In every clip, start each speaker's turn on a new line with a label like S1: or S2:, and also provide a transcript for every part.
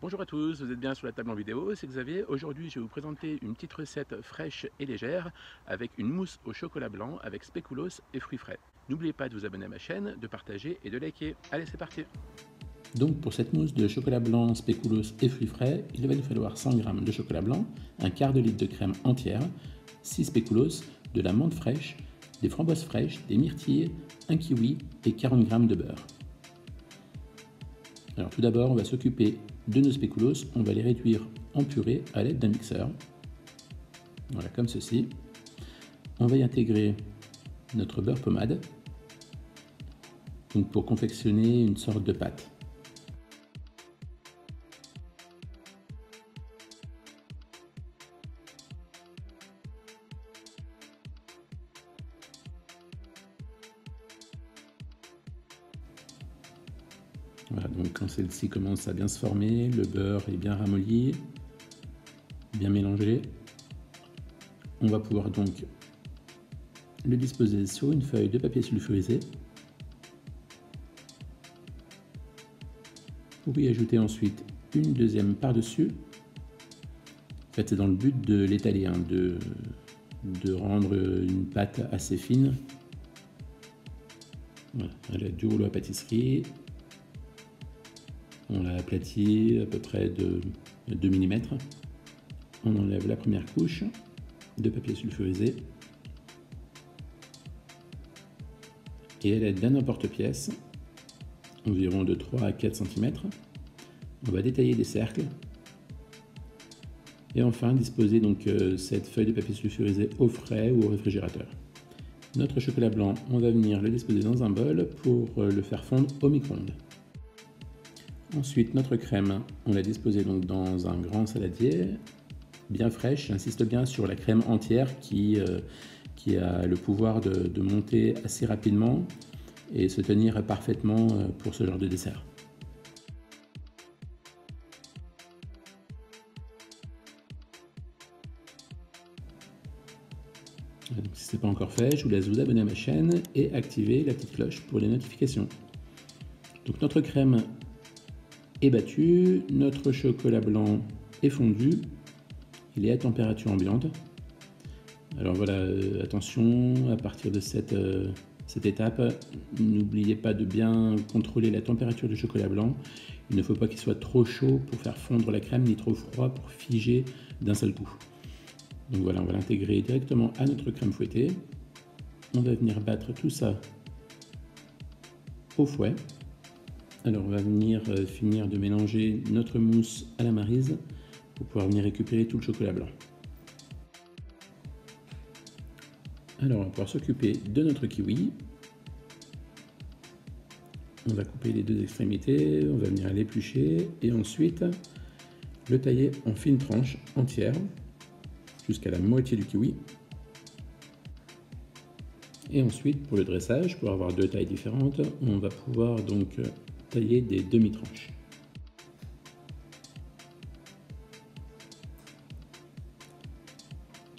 S1: Bonjour à tous, vous êtes bien sur la table en vidéo, c'est Xavier. Aujourd'hui, je vais vous présenter une petite recette fraîche et légère avec une mousse au chocolat blanc avec spéculoos et fruits frais. N'oubliez pas de vous abonner à ma chaîne, de partager et de liker. Allez, c'est parti!
S2: Donc pour cette mousse de chocolat blanc, spéculoos et fruits frais, il va nous falloir 100 g de chocolat blanc, un quart de litre de crème entière, 6 spéculoos, de la menthe fraîche, des framboises fraîches, des myrtilles, un kiwi et 40 g de beurre. Alors tout d'abord, on va s'occuper de nos spéculoos, on va les réduire en purée à l'aide d'un mixeur. Voilà, comme ceci. On va y intégrer notre beurre pommade, donc pour confectionner une sorte de pâte. Voilà, donc quand celle-ci commence à bien se former, le beurre est bien ramolli, bien mélangé, on va pouvoir donc le disposer sur une feuille de papier sulfurisé pour y ajouter ensuite une deuxième par-dessus. En fait, c'est dans le but de l'étaler, de rendre une pâte assez fine. Voilà, à l'aide du rouleau à pâtisserie, on l'a aplati à peu près de 2 mm. On enlève la première couche de papier sulfurisé et à l'aide d'un emporte-pièce, environ de 3 à 4 cm, on va détailler des cercles et enfin disposer donc cette feuille de papier sulfurisé au frais ou au réfrigérateur. Notre chocolat blanc, on va venir le disposer dans un bol pour le faire fondre au micro-ondes. Ensuite, notre crème, on l'a disposée donc dans un grand saladier, bien fraîche. J'insiste bien sur la crème entière qui a le pouvoir de monter assez rapidement et se tenir parfaitement pour ce genre de dessert. Donc, si ce n'est pas encore fait, je vous laisse vous abonner à ma chaîne et activer la petite cloche pour les notifications. Donc notre crème est battue, notre chocolat blanc est fondu, il est à température ambiante. Alors voilà, attention, à partir de cette étape, n'oubliez pas de bien contrôler la température du chocolat blanc. Il ne faut pas qu'il soit trop chaud pour faire fondre la crème, ni trop froid pour figer d'un seul coup. Donc voilà, on va l'intégrer directement à notre crème fouettée. On va venir battre tout ça au fouet. Alors on va venir finir de mélanger notre mousse à la maryse pour pouvoir venir récupérer tout le chocolat blanc. Alors on va pouvoir s'occuper de notre kiwi. On va couper les deux extrémités, on va venir l'éplucher et ensuite le tailler en fines tranches entières jusqu'à la moitié du kiwi. Et ensuite pour le dressage, pour avoir deux tailles différentes, on va pouvoir donc tailler des demi-tranches.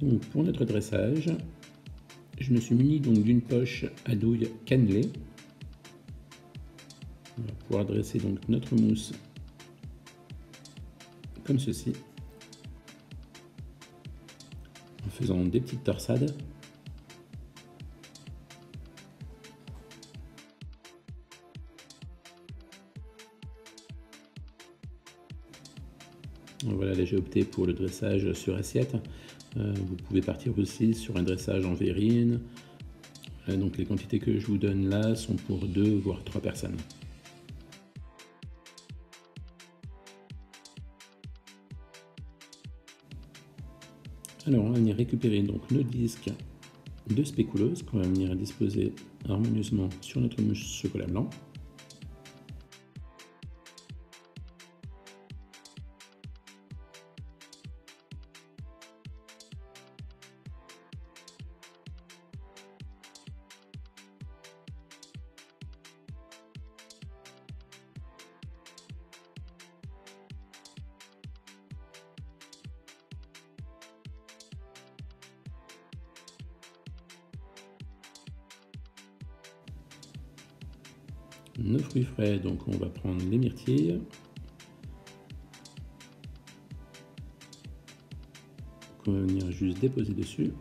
S2: Donc pour notre dressage, je me suis muni donc d'une poche à douille cannelée. On va pouvoir dresser donc notre mousse comme ceci, en faisant des petites torsades. Voilà, là j'ai opté pour le dressage sur assiette. Vous pouvez partir aussi sur un dressage en verrine. Donc les quantités que je vous donne là sont pour 2 voire 3 personnes. Alors on va venir récupérer donc nos disques de spéculoos qu'on va venir disposer harmonieusement sur notre mousse chocolat blanc. Nos fruits frais, donc on va prendre les myrtilles, qu'on va venir juste déposer dessus.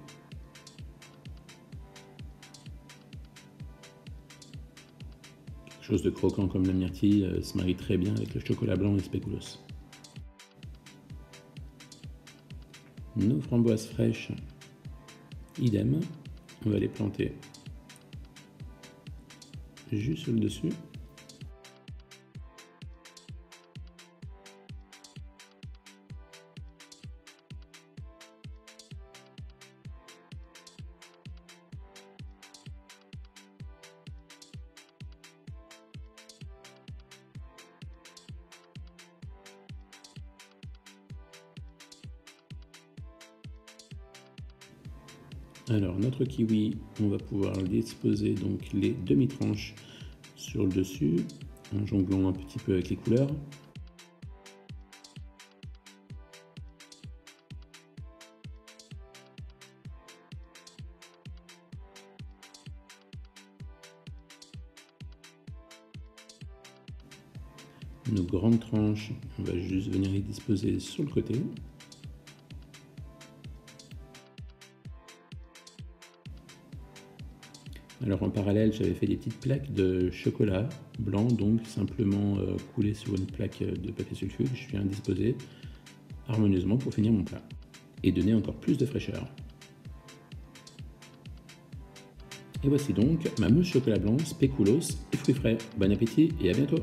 S2: Quelque chose de croquant comme la myrtille se marie très bien avec le chocolat blanc et spéculoos. Nos framboises fraîches, idem, on va les planter juste sur le dessus. Alors notre kiwi, on va pouvoir disposer donc les demi-tranches sur le dessus en jonglant un petit peu avec les couleurs. Nos grandes tranches, on va juste venir les disposer sur le côté. Alors en parallèle, j'avais fait des petites plaques de chocolat blanc, donc simplement coulé sur une plaque de papier sulfure que je viens disposer harmonieusement pour finir mon plat et donner encore plus de fraîcheur. Et voici donc ma mousse chocolat blanc, spéculoos et fruits frais. Bon appétit et à bientôt!